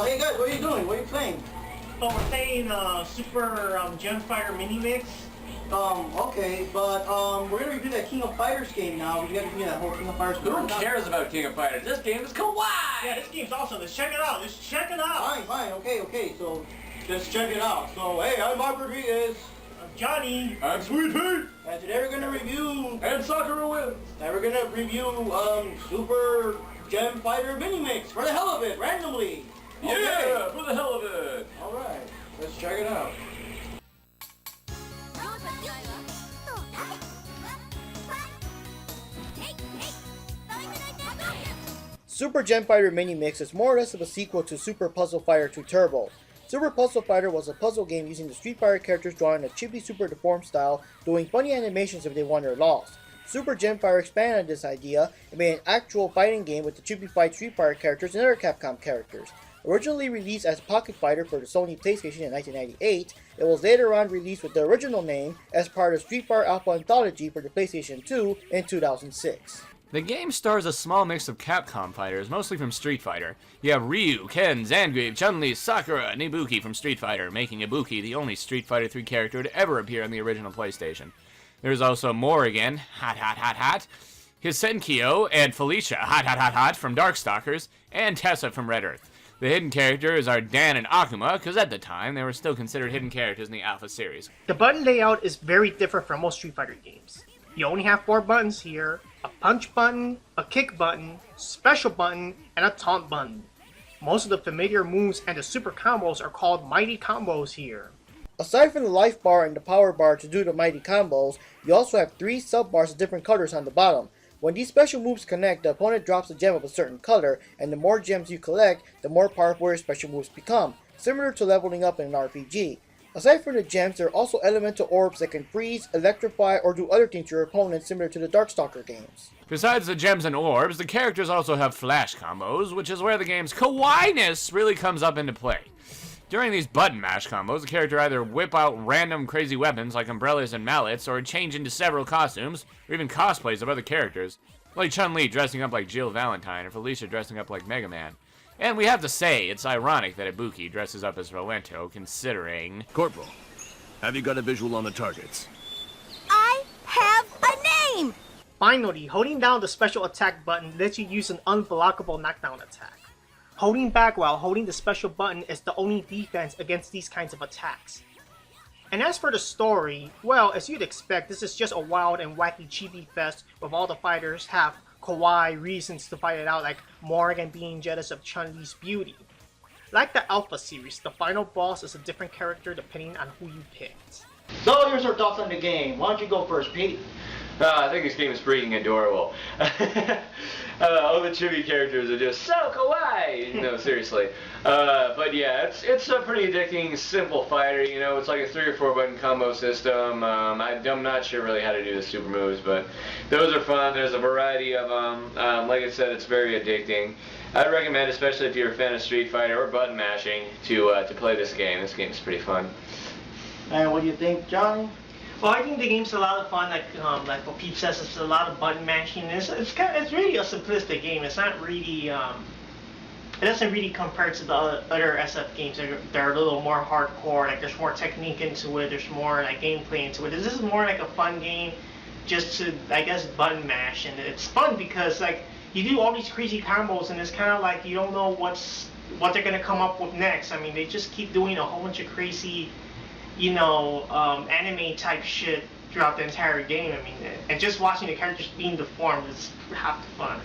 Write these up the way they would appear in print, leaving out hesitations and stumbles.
Hey guys, what are you doing? What are you playing? Oh, we're playing Super Gem Fighter Mini Mix. Okay, but we're gonna review that King of Fighters game now. We gotta review that whole King of Fighters game. Who cares about King of Fighters? This game is kawaii! Yeah, this game's awesome. Let's check it out. Let's check it out. Fine, okay, so let's check it out. So, hey, I'm Mark Rodriguez. I'm Johnny. I'm Sweet Pete! And today we're gonna review... And Sakura wins! And we're gonna review, Super Gem Fighter Mini Mix, for the hell of it, randomly. Okay. Yeah, for the hell of it! Alright, let's check it out. Super Gem Fighter Mini Mix is more or less of a sequel to Super Puzzle Fighter 2 Turbo. Super Puzzle Fighter was a puzzle game using the Street Fighter characters drawn in a chibi super deformed style, doing funny animations if they won or lost. Super Gem Fighter expanded on this idea and made an actual fighting game with the chibi fight Street Fighter characters and other Capcom characters. Originally released as Pocket Fighter for the Sony PlayStation in 1998, it was later on released with the original name as part of Street Fighter Alpha Anthology for the PlayStation 2 in 2006. The game stars a small mix of Capcom fighters, mostly from Street Fighter. You have Ryu, Ken, Zangief, Chun-Li, Sakura, and Ibuki from Street Fighter, making Ibuki the only Street Fighter 3 character to ever appear on the original PlayStation. There's also Morrigan, Hisenkyo, and Felicia, from Darkstalkers, and Tessa from Red Earth. The hidden characters are Dan and Akuma, because at the time, they were still considered hidden characters in the Alpha series. The button layout is very different from most Street Fighter games. You only have 4 buttons here: a punch button, a kick button, special button, and a taunt button. Most of the familiar moves and the super combos are called mighty combos here. Aside from the life bar and the power bar to do the mighty combos, you also have 3 sub bars of different colors on the bottom. When these special moves connect, the opponent drops a gem of a certain color, and the more gems you collect, the more powerful your special moves become, similar to leveling up in an RPG. Aside from the gems, there are also elemental orbs that can freeze, electrify, or do other things to your opponent, similar to the Darkstalker games. Besides the gems and orbs, the characters also have flash combos, which is where the game's kawaii-ness really comes up into play. During these button mash combos, the character either whip out random crazy weapons like umbrellas and mallets, or change into several costumes, or even cosplays of other characters, like Chun-Li dressing up like Jill Valentine, or Felicia dressing up like Mega Man. And we have to say, it's ironic that Ibuki dresses up as Rolento, considering... Corporal, have you got a visual on the targets? I have a name! Finally, holding down the special attack button lets you use an unblockable knockdown attack. Holding back while holding the special button is the only defense against these kinds of attacks. And as for the story, well, as you'd expect, this is just a wild and wacky chibi fest with all the fighters have kawaii reasons to fight it out, like Morrigan being jealous of Chun-Li's beauty. Like the Alpha series, the final boss is a different character depending on who you picked. So here's our thoughts on the game. Why don't you go first, Pete? I think this game is freaking adorable. All the chibi characters are just so kawaii. No, seriously. But yeah, it's a pretty addicting, simple fighter. You know, it's like a 3 or 4 button combo system. I'm not sure really how to do the super moves, but those are fun. There's a variety of them. Like I said, it's very addicting. I'd recommend, especially if you're a fan of Street Fighter or button mashing, to play this game. This game is pretty fun. And what do you think, Johnny? Well, I think the game's a lot of fun. Like what Pete says, it's a lot of button mashing. It's really a simplistic game. It's not really it doesn't really compare to the other SF games. They're a little more hardcore. Like there's more technique into it. There's more like gameplay into it. This is more like a fun game, just to, I guess, button mash. And it's fun because like you do all these crazy combos, and it's kind of like you don't know what they're gonna come up with next. I mean, they just keep doing a whole bunch of crazy, anime type shit throughout the entire game. I mean, and just watching the characters being deformed is half the fun. I mean,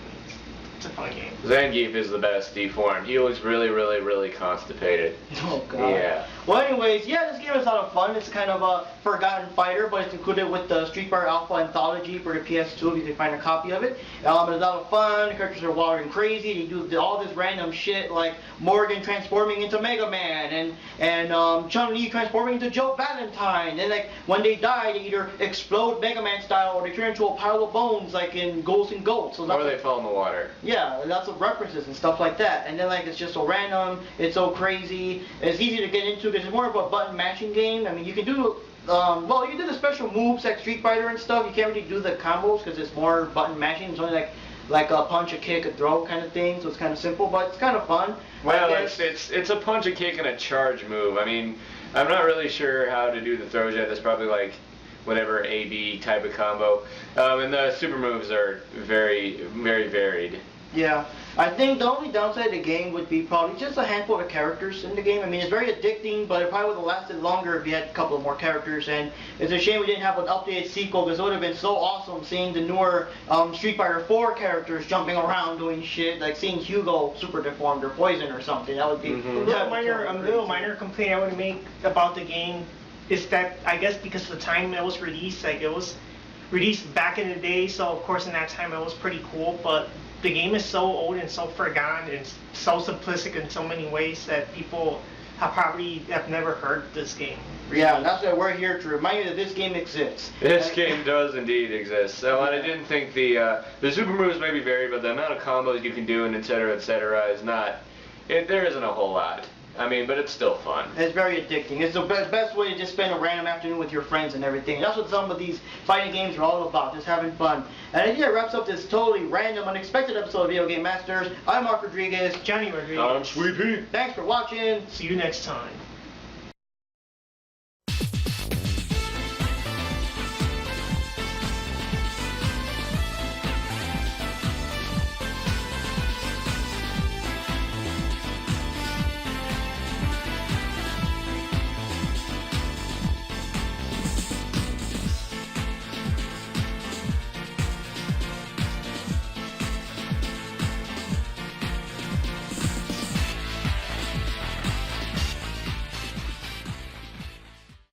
it's a fun game. Zangief is the best deformed. He looks really, really, really constipated. Oh god. Yeah. Well, anyways, yeah, this game is a lot of fun. It's kind of a forgotten fighter, but it's included with the Street Fighter Alpha Anthology for the PS2 if you can find a copy of it. It's a lot of fun. The characters are wild and crazy. They do all this random shit like Morgan transforming into Mega Man and Chun-Li transforming into Jill Valentine. And like when they die, they either explode Mega Man style or they turn into a pile of bones like in Ghosts and Goats. So Or they fall in the water. yeah, lots of references and stuff like that. And then like it's just so random, it's so crazy, it's easy to get into because it's more of a button mashing game. I mean, you can do, well, you do the special moves like Street Fighter and stuff. You can't really do the combos because it's more button mashing. It's only like like a punch, a kick, a throw kind of thing. So it's kind of simple, but it's kind of fun. Well, it's a punch, a kick, and a charge move. I mean, I'm not really sure how to do the throws yet. That's probably like whatever A/B type of combo. And the super moves are very, very varied. Yeah, I think the only downside of the game would be probably just a handful of characters in the game. I mean, it's very addicting, but it probably would have lasted longer if you had a couple of more characters. And it's a shame we didn't have an updated sequel, because it would have been so awesome seeing the newer Street Fighter 4 characters jumping around doing shit, like seeing Hugo super deformed or Poison or something. That would be A little minor complaint I would make about the game is that I guess because of the time it was released, like it was released back in the day, so of course in that time it was pretty cool, but the game is so old and so forgotten and so simplistic in so many ways that people probably have never heard this game. Yeah, and that's why we're here to remind you that this game exists. This game does indeed exist. So I didn't think the super moves may be varied, but the amount of combos you can do and et cetera, is not. There isn't a whole lot. I mean, but it's still fun. It's very addicting. It's the best way to just spend a random afternoon with your friends and everything. That's what some of these fighting games are all about, just having fun. And I think that wraps up this totally random, unexpected episode of Video Game Masters. I'm Mark Rodriguez. Johnny Rodriguez. I'm Sweet Pete. Thanks for watching. See you next time.